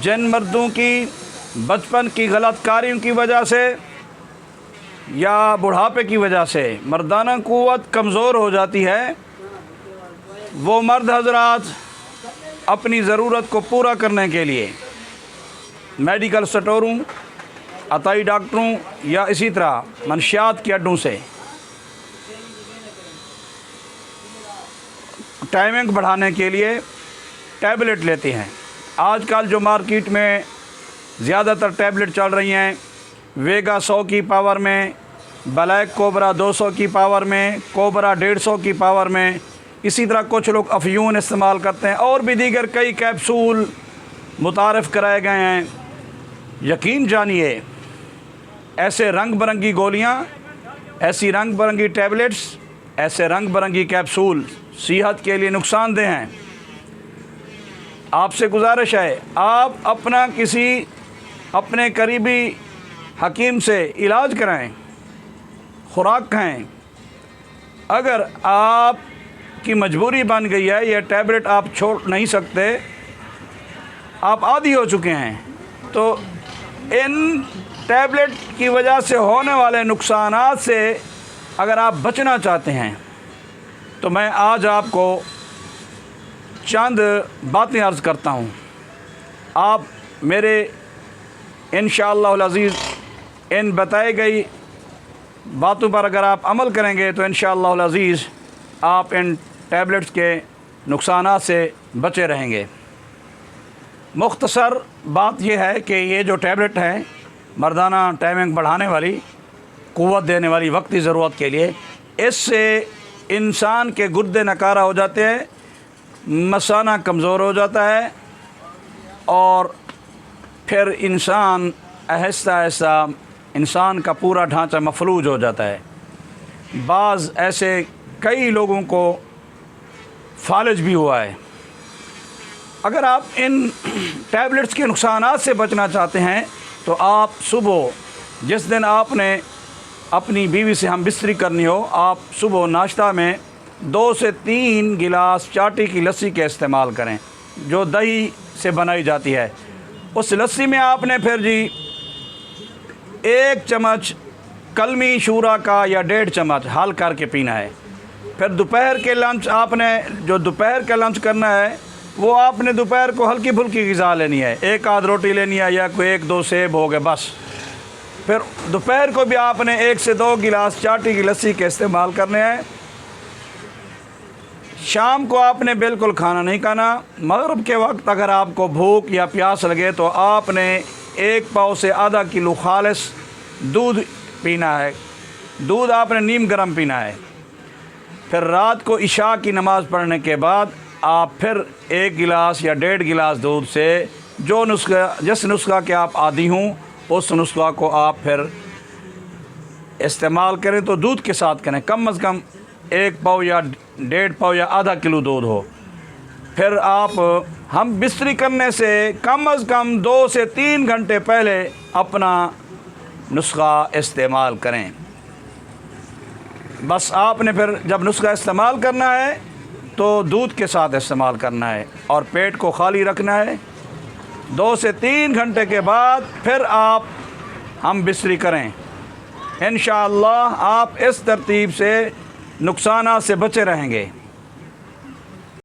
جن مردوں کی بچپن کی غلط کاریوں کی وجہ سے یا بڑھاپے کی وجہ سے مردانہ قوت کمزور ہو جاتی ہے، وہ مرد حضرات اپنی ضرورت کو پورا کرنے کے لیے میڈیکل سٹوروں، عطائی ڈاکٹروں یا اسی طرح منشیات کے اڈوں سے ٹائمنگ بڑھانے کے لیے ٹیبلٹ لیتے ہیں۔ آج کل جو مارکیٹ میں زیادہ تر ٹیبلٹ چل رہی ہیں، ویگا 100 کی پاور میں، بلیک کوبرا 200 کی پاور میں، کوبرا 150 کی پاور میں، اسی طرح کچھ لوگ افیون استعمال کرتے ہیں، اور بھی دیگر کئی کیپسول متعارف کرائے گئے ہیں۔ یقین جانیے ایسے رنگ برنگی گولیاں، ایسی رنگ برنگی ٹیبلٹس، ایسے رنگ برنگی کیپسول صحت کے لیے نقصان دہ ہیں۔ آپ سے گزارش ہے، آپ اپنے قریبی حکیم سے علاج کرائیں، خوراک کھائیں۔ اگر آپ کی مجبوری بن گئی ہے، یہ ٹیبلٹ آپ چھوڑ نہیں سکتے، آپ عادی ہو چکے ہیں، تو ان ٹیبلٹ کی وجہ سے ہونے والے نقصانات سے اگر آپ بچنا چاہتے ہیں تو میں آج آپ کو چند باتیں عرض کرتا ہوں۔ آپ میرے انشاءاللہ العزیز ان بتائی گئی باتوں پر اگر آپ عمل کریں گے تو انشاءاللہ العزیز آپ ان ٹیبلٹس کے نقصانات سے بچے رہیں گے۔ مختصر بات یہ ہے کہ یہ جو ٹیبلٹ ہیں مردانہ ٹائمنگ بڑھانے والی، قوت دینے والی وقتی ضرورت کے لیے، اس سے انسان کے گردے نکارہ ہو جاتے ہیں، مثانہ کمزور ہو جاتا ہے، اور پھر انسان آہستہ آہستہ انسان کا پورا ڈھانچہ مفلوج ہو جاتا ہے۔ بعض ایسے کئی لوگوں کو فالج بھی ہوا ہے۔ اگر آپ ان ٹیبلٹس کے نقصانات سے بچنا چاہتے ہیں تو آپ صبح، جس دن آپ نے اپنی بیوی سے ہم بستری کرنی ہو، آپ صبح ناشتہ میں 2 سے 3 گلاس چاٹی کی لسی کے استعمال کریں، جو دہی سے بنائی جاتی ہے۔ اس لسی میں آپ نے پھر 1 چمچ کلمی شورا کا یا 1.5 چمچ حل کر کے پینا ہے۔ پھر دوپہر کے لنچ آپ نے جو دوپہر کا لنچ کرنا ہے، وہ آپ نے دوپہر کو ہلکی پھلکی غذا لینی ہے، 1 آدھ روٹی لینی ہے یا کوئی 1-2 سیب ہو گئے بس۔ پھر دوپہر کو بھی آپ نے 1 سے 2 گلاس چاٹی کی لسی کے استعمال کرنے ہیں۔ شام کو آپ نے بالکل کھانا نہیں کھانا۔ مغرب کے وقت اگر آپ کو بھوک یا پیاس لگے تو آپ نے 1 پاؤ سے آدھا کلو خالص دودھ پینا ہے، دودھ آپ نے نیم گرم پینا ہے۔ پھر رات کو عشاء کی نماز پڑھنے کے بعد آپ پھر 1 گلاس یا 1.5 گلاس دودھ سے جس نسخہ کے آپ عادی ہوں اس نسخہ کو آپ پھر استعمال کریں، تو دودھ کے ساتھ کریں، کم از کم 1 پاؤ یا 1.5 پاؤ یا آدھا کلو دودھ ہو۔ پھر ہم بستری کرنے سے کم از کم 2 سے 3 گھنٹے پہلے اپنا نسخہ استعمال کریں۔ بس آپ نے پھر جب نسخہ استعمال کرنا ہے تو دودھ کے ساتھ استعمال کرنا ہے اور پیٹ کو خالی رکھنا ہے۔ 2 سے 3 گھنٹے کے بعد پھر ہم بستری کریں۔ انشاءاللہ آپ اس ترتیب سے نقصانات سے بچے رہیں گے۔